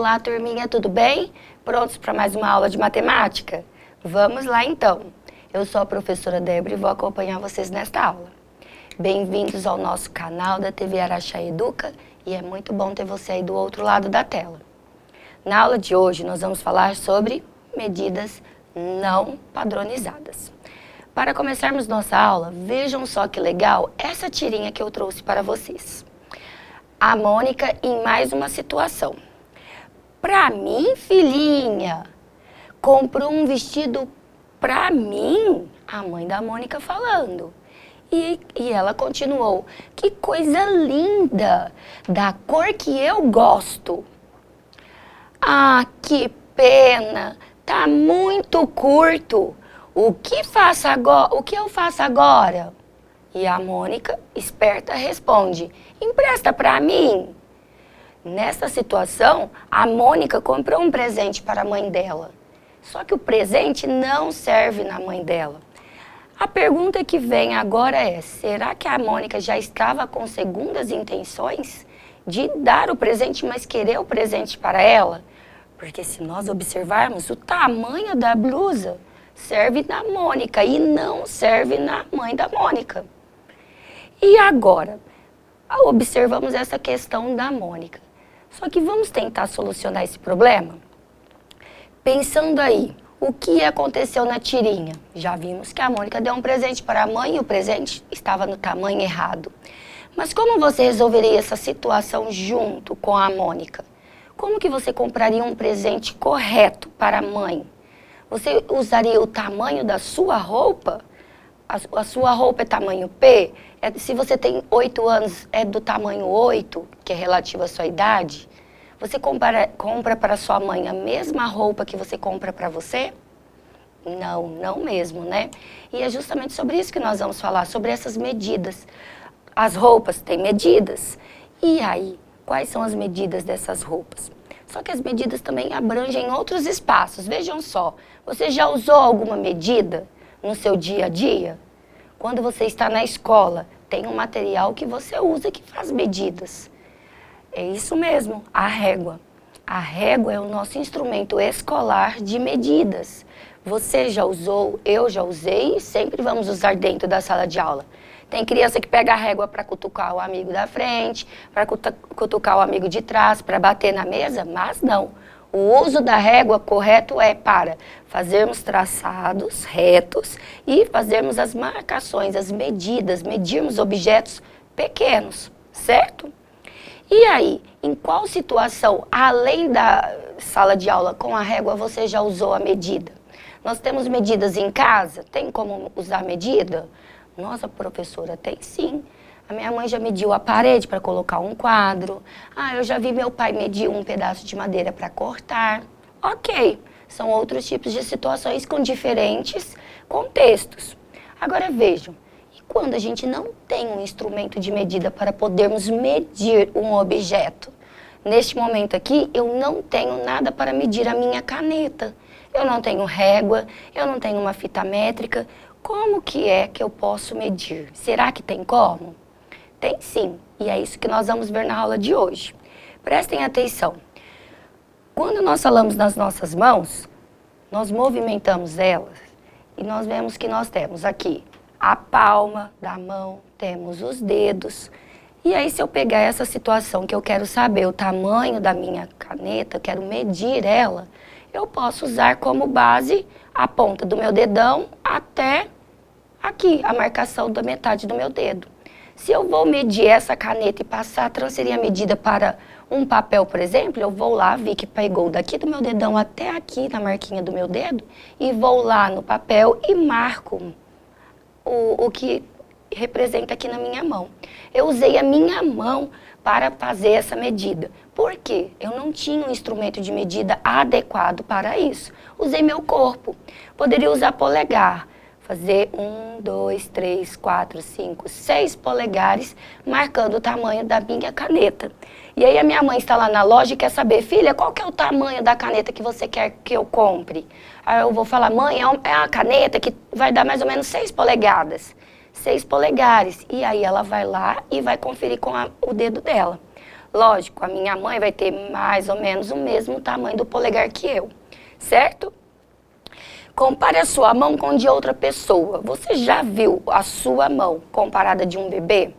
Olá, turminha, tudo bem? Prontos para mais uma aula de matemática? Vamos lá, então. Eu sou a professora Débora e vou acompanhar vocês nesta aula. Bem-vindos ao nosso canal da TV Araxá Educa e é muito bom ter você aí do outro lado da tela. Na aula de hoje, nós vamos falar sobre medidas não padronizadas. Para começarmos nossa aula, vejam só que legal essa tirinha que eu trouxe para vocês. A Mônica em mais uma situação. Pra mim, filhinha, comprou um vestido pra mim? A mãe da Mônica falando. E ela continuou, que coisa linda, da cor que eu gosto. Ah, que pena, tá muito curto. O que eu faço agora? E a Mônica, esperta, responde, empresta pra mim. Nessa situação, a Mônica comprou um presente para a mãe dela. Só que o presente não serve na mãe dela. A pergunta que vem agora é, será que a Mônica já estava com segundas intenções de dar o presente, mas querer o presente para ela? Porque se nós observarmos, o tamanho da blusa serve na Mônica e não serve na mãe da Mônica. E agora, observamos essa questão da Mônica. Só que vamos tentar solucionar esse problema? Pensando aí, o que aconteceu na tirinha? Já vimos que a Mônica deu um presente para a mãe e o presente estava no tamanho errado. Mas como você resolveria essa situação junto com a Mônica? Como que você compraria um presente correto para a mãe? Você usaria o tamanho da sua roupa? A sua roupa é tamanho P? Se você tem 8 anos, é do tamanho 8, que é relativo à sua idade? Você compra para sua mãe a mesma roupa que você compra para você? Não, não mesmo, né? E é justamente sobre isso que nós vamos falar, sobre essas medidas. As roupas têm medidas. E aí, quais são as medidas dessas roupas? Só que as medidas também abrangem outros espaços. Vejam só, você já usou alguma medida no seu dia a dia? Quando você está na escola, tem um material que você usa que faz medidas. É isso mesmo, a régua. A régua é o nosso instrumento escolar de medidas. Você já usou, eu já usei e sempre vamos usar dentro da sala de aula. Tem criança que pega a régua para cutucar o amigo da frente, para cutucar o amigo de trás, para bater na mesa, mas não. O uso da régua correto é para fazermos traçados retos e fazermos as marcações, as medidas, medirmos objetos pequenos, certo? E aí, em qual situação, além da sala de aula com a régua, você já usou a medida? Nós temos medidas em casa? Tem como usar medida? Nossa, professora, tem sim. A minha mãe já mediu a parede para colocar um quadro. Ah, eu já vi meu pai medir um pedaço de madeira para cortar. Ok, são outros tipos de situações com diferentes contextos. Agora vejam, e quando a gente não tem um instrumento de medida para podermos medir um objeto? Neste momento aqui, eu não tenho nada para medir a minha caneta. Eu não tenho régua, eu não tenho uma fita métrica. Como que é que eu posso medir? Será que tem como? Tem sim, e é isso que nós vamos ver na aula de hoje. Prestem atenção. Quando nós falamos nas nossas mãos, nós movimentamos elas e nós vemos que nós temos aqui a palma da mão, temos os dedos. E aí, se eu pegar essa situação que eu quero saber o tamanho da minha caneta, eu quero medir ela, eu posso usar como base a ponta do meu dedão até aqui, a marcação da metade do meu dedo. Se eu vou medir essa caneta e passar, transferir a medida para um papel, por exemplo, eu vou lá, vi que pegou daqui do meu dedão até aqui na marquinha do meu dedo e vou lá no papel e marco o que representa aqui na minha mão. Eu usei a minha mão para fazer essa medida. Por quê? Eu não tinha um instrumento de medida adequado para isso. Usei meu corpo. Poderia usar polegar. Fazer 1, 2, 3, 4, 5, 6 polegares, marcando o tamanho da minha caneta. E aí a minha mãe está lá na loja e quer saber, filha, qual que é o tamanho da caneta que você quer que eu compre? Aí eu vou falar, mãe, é uma caneta que vai dar mais ou menos 6 polegadas. 6 polegares. E aí ela vai lá e vai conferir com o dedo dela. Lógico, a minha mãe vai ter mais ou menos o mesmo tamanho do polegar que eu, certo? Compare a sua mão com de outra pessoa. Você já viu a sua mão comparada de um bebê?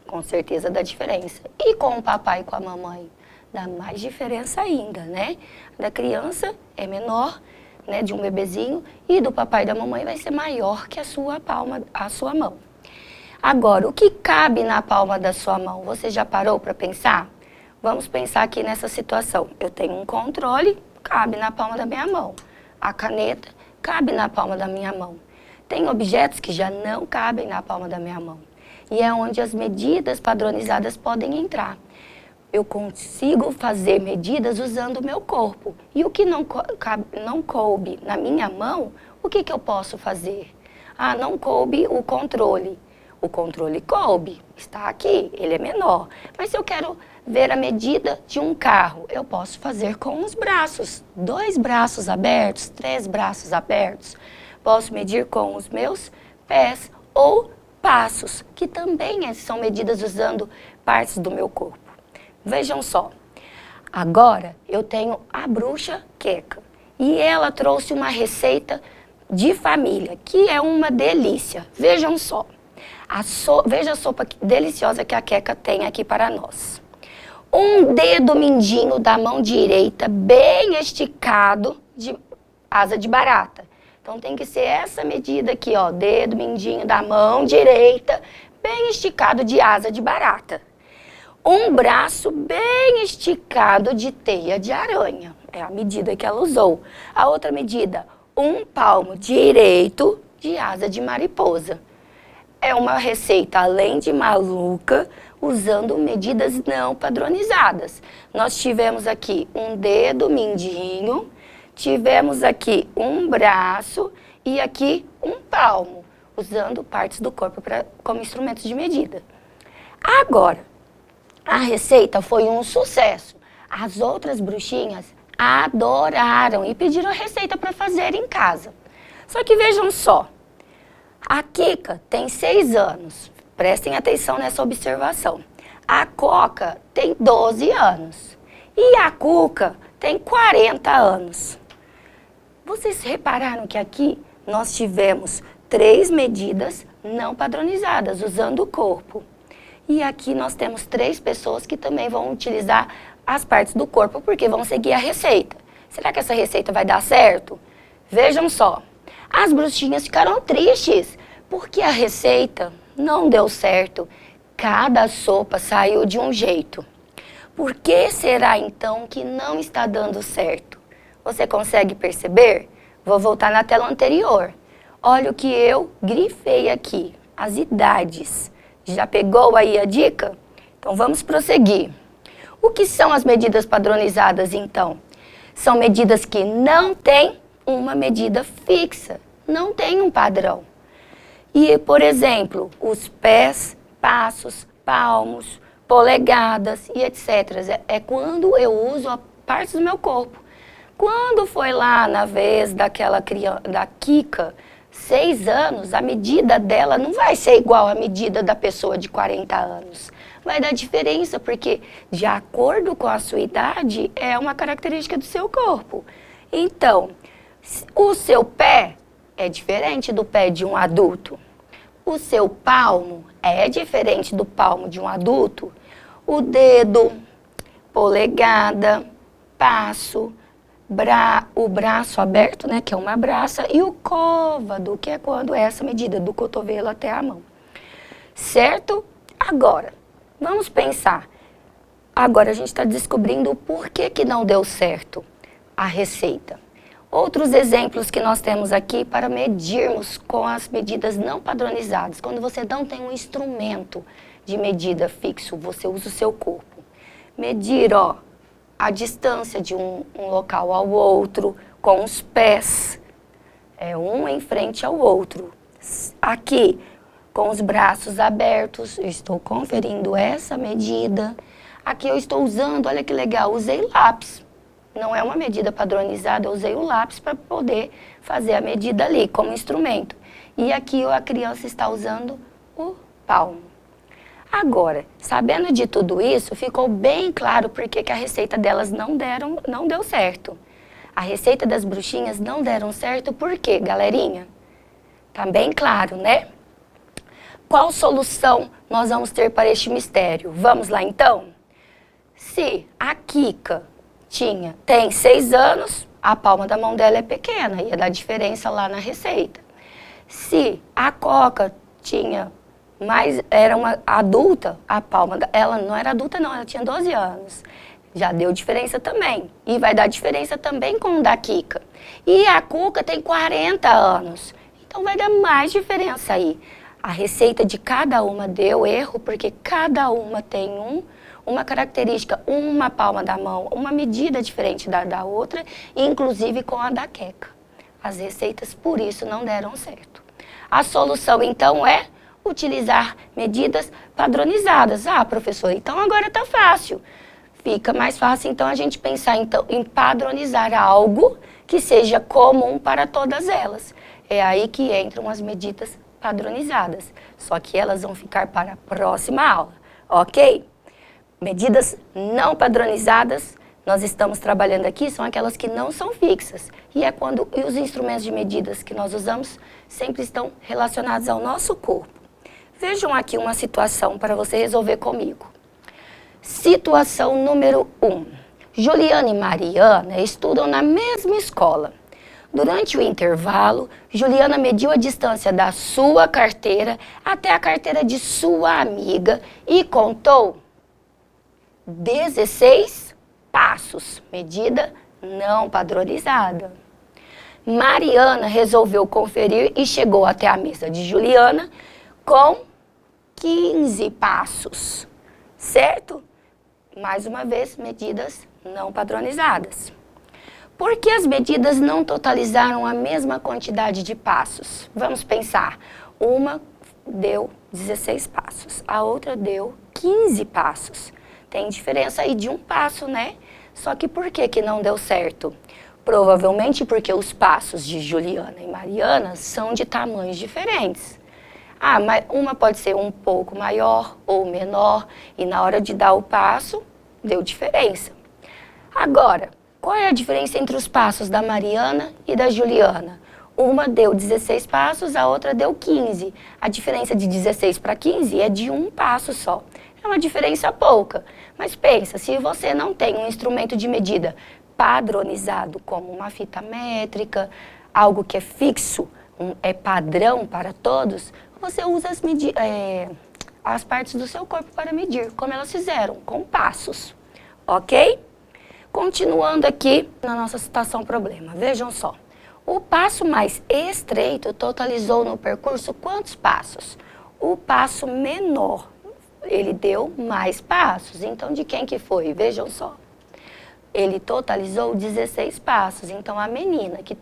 Com certeza dá diferença. E com o papai e com a mamãe? Dá mais diferença ainda, né? Da criança é menor, né, de um bebezinho, e do papai e da mamãe vai ser maior que a sua palma, a sua mão. Agora, o que cabe na palma da sua mão? Você já parou para pensar? Vamos pensar aqui nessa situação. Eu tenho um controle, cabe na palma da minha mão. A caneta cabe na palma da minha mão. Tem objetos que já não cabem na palma da minha mão. E é onde as medidas padronizadas podem entrar. Eu consigo fazer medidas usando o meu corpo. E o que não coube na minha mão, o que eu posso fazer? Ah, não coube o controle. O controle coube, está aqui, ele é menor. Mas se eu quero ver a medida de um carro, eu posso fazer com os braços. 2 braços abertos, 3 braços abertos. Posso medir com os meus pés ou passos, que também são medidas usando partes do meu corpo. Vejam só, agora eu tenho a bruxa Queca e ela trouxe uma receita de família, que é uma delícia. Vejam só, veja a sopa deliciosa que a Queca tem aqui para nós. Um dedo mindinho da mão direita bem esticado de asa de barata. Então tem que ser essa medida aqui, ó, dedo mindinho da mão direita bem esticado de asa de barata. Um braço bem esticado de teia de aranha. É a medida que ela usou. A outra medida, um palmo direito de asa de mariposa. É uma receita, além de maluca, usando medidas não padronizadas. Nós tivemos aqui um dedo mindinho, tivemos aqui um braço e aqui um palmo, usando partes do corpo como instrumentos de medida. Agora, a receita foi um sucesso. As outras bruxinhas adoraram e pediram a receita para fazer em casa. Só que vejam só, a Kika tem 6 anos. Prestem atenção nessa observação. A Coca tem 12 anos. E a Cuca tem 40 anos. Vocês repararam que aqui nós tivemos 3 medidas não padronizadas, usando o corpo. E aqui nós temos 3 pessoas que também vão utilizar as partes do corpo, porque vão seguir a receita. Será que essa receita vai dar certo? Vejam só. As bruxinhas ficaram tristes, porque a receita não deu certo. Cada sopa saiu de um jeito. Por que será então que não está dando certo? Você consegue perceber? Vou voltar na tela anterior. Olha o que eu grifei aqui, as idades. Já pegou aí a dica? Então vamos prosseguir. O que são as medidas padronizadas então? São medidas que não têm uma medida fixa, não tem um padrão. E, por exemplo, os pés, passos, palmos, polegadas e etc. É quando eu uso a parte do meu corpo. Quando foi lá na vez daquela criança, da Kika, 6 anos, a medida dela não vai ser igual à medida da pessoa de 40 anos. Vai dar diferença, porque de acordo com a sua idade, é uma característica do seu corpo. Então, o seu pé é diferente do pé de um adulto. O seu palmo é diferente do palmo de um adulto. O dedo, polegada, passo, o braço aberto, né, que é uma braça, e o côvado, que é quando é essa medida, do cotovelo até a mão. Certo? Agora, vamos pensar. Agora a gente está descobrindo o porquê que não deu certo a receita. Outros exemplos que nós temos aqui para medirmos com as medidas não padronizadas. Quando você não tem um instrumento de medida fixo, você usa o seu corpo. Medir, ó, a distância de um local ao outro com os pés. É um em frente ao outro. Aqui, com os braços abertos, eu estou conferindo essa medida. Aqui eu estou usando, olha que legal, usei lápis. Não é uma medida padronizada, eu usei o lápis para poder fazer a medida ali, como instrumento. E aqui a criança está usando o palmo. Agora, sabendo de tudo isso, ficou bem claro porque que a receita delas não deu certo. A receita das bruxinhas não deram certo, por quê, galerinha? Tá bem claro, né? Qual solução nós vamos ter para este mistério? Vamos lá, então? Se a Kika tem 6 anos, a palma da mão dela é pequena, ia dar diferença lá na receita. Se a Coca era uma adulta, a palma ela não era adulta não, ela tinha 12 anos. Já deu diferença também. E vai dar diferença também com o da Kika. E a Cuca tem 40 anos. Então vai dar mais diferença aí. A receita de cada uma deu erro, porque cada uma tem uma característica, uma palma da mão, uma medida diferente da outra, inclusive com a da Queca. As receitas, por isso, não deram certo. A solução, então, é utilizar medidas padronizadas. Ah, professor, então agora está fácil. Fica mais fácil, então, a gente pensar então, em padronizar algo que seja comum para todas elas. É aí que entram as medidas padronizadas. Só que elas vão ficar para a próxima aula, ok? Medidas não padronizadas, nós estamos trabalhando aqui, são aquelas que não são fixas. E os instrumentos de medidas que nós usamos sempre estão relacionados ao nosso corpo. Vejam aqui uma situação para você resolver comigo. Situação número 1. Juliana e Mariana estudam na mesma escola. Durante o intervalo, Juliana mediu a distância da sua carteira até a carteira de sua amiga e contou 16 passos, medida não padronizada. Mariana resolveu conferir e chegou até a mesa de Juliana com 15 passos, certo? Mais uma vez, medidas não padronizadas. Por que as medidas não totalizaram a mesma quantidade de passos? Vamos pensar. Uma deu 16 passos, a outra deu 15 passos. Tem diferença aí de um passo, né? Só que por que não deu certo? Provavelmente porque os passos de Juliana e Mariana são de tamanhos diferentes. Ah, mas uma pode ser um pouco maior ou menor e na hora de dar o passo, deu diferença. Agora, qual é a diferença entre os passos da Mariana e da Juliana? Uma deu 16 passos, a outra deu 15. A diferença de 16 para 15 é de um passo só. É uma diferença pouca. Mas pensa, se você não tem um instrumento de medida padronizado, como uma fita métrica, algo que é fixo, é padrão para todos, você usa as partes do seu corpo para medir, como elas fizeram, com passos, ok? Continuando aqui na nossa situação problema, vejam só. O passo mais estreito totalizou no percurso quantos passos? O passo menor, ele deu mais passos, então de quem que foi? Vejam só. Ele totalizou 16 passos, então a menina que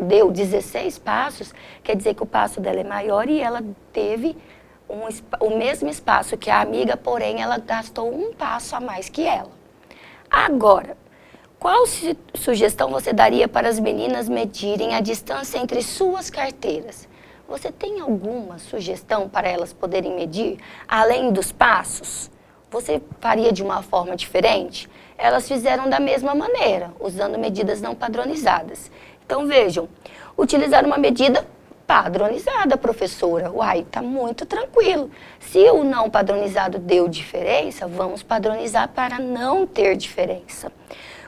deu 16 passos, quer dizer que o passo dela é maior e ela teve o mesmo espaço que a amiga, porém ela gastou um passo a mais que ela. Agora, qual sugestão você daria para as meninas medirem a distância entre suas carteiras? Você tem alguma sugestão para elas poderem medir, além dos passos? Você faria de uma forma diferente? Elas fizeram da mesma maneira, usando medidas não padronizadas. Então, vejam, utilizar uma medida padronizada, professora. Uai, tá muito tranquilo. Se o não padronizado deu diferença, vamos padronizar para não ter diferença.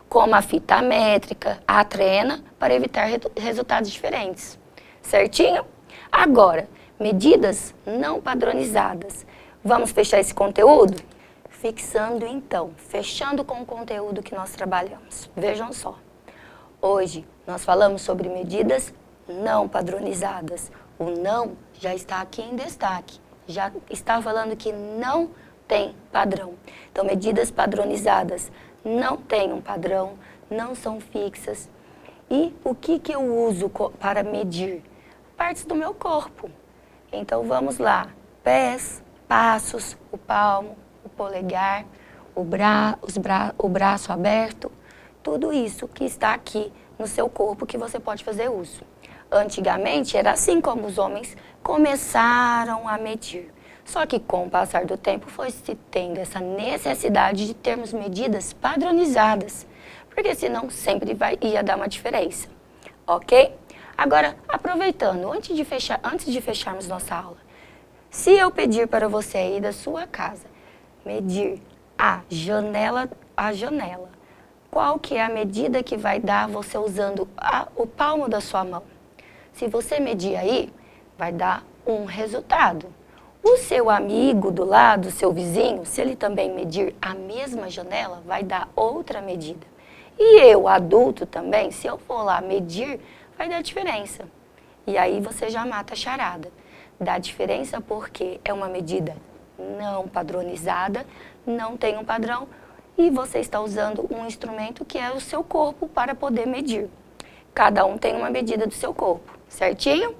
Como a fita métrica, a trena, para evitar resultados diferentes. Certinho? Agora, medidas não padronizadas. Vamos fechar esse conteúdo? Fixando então, fechando com o conteúdo que nós trabalhamos. Vejam só. Hoje nós falamos sobre medidas não padronizadas. O não já está aqui em destaque. Já está falando que não tem padrão. Então, medidas padronizadas não têm um padrão, não são fixas. E o que eu uso para medir? Partes do meu corpo. Então, vamos lá. Pés, passos, o palmo, o polegar, o braço aberto. Tudo isso que está aqui no seu corpo que você pode fazer uso. Antigamente era assim como os homens começaram a medir. Só que com o passar do tempo foi se tendo essa necessidade de termos medidas padronizadas, porque senão sempre ia dar uma diferença, ok? Agora, aproveitando, antes de fecharmos nossa aula, se eu pedir para você aí da sua casa medir a janela a janela, qual que é a medida que vai dar você usando o palmo da sua mão? Se você medir aí, vai dar um resultado. O seu amigo do lado, seu vizinho, se ele também medir a mesma janela, vai dar outra medida. E eu, adulto também, se eu for lá medir, vai dar diferença. E aí você já mata a charada. Dá diferença porque é uma medida não padronizada, não tem um padrão, e você está usando um instrumento que é o seu corpo para poder medir. Cada um tem uma medida do seu corpo, certinho?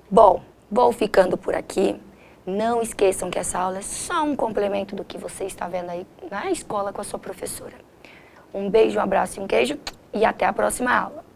Bom, vou ficando por aqui. Não esqueçam que essa aula é só um complemento do que você está vendo aí na escola com a sua professora. Um beijo, um abraço e um queijo e até a próxima aula.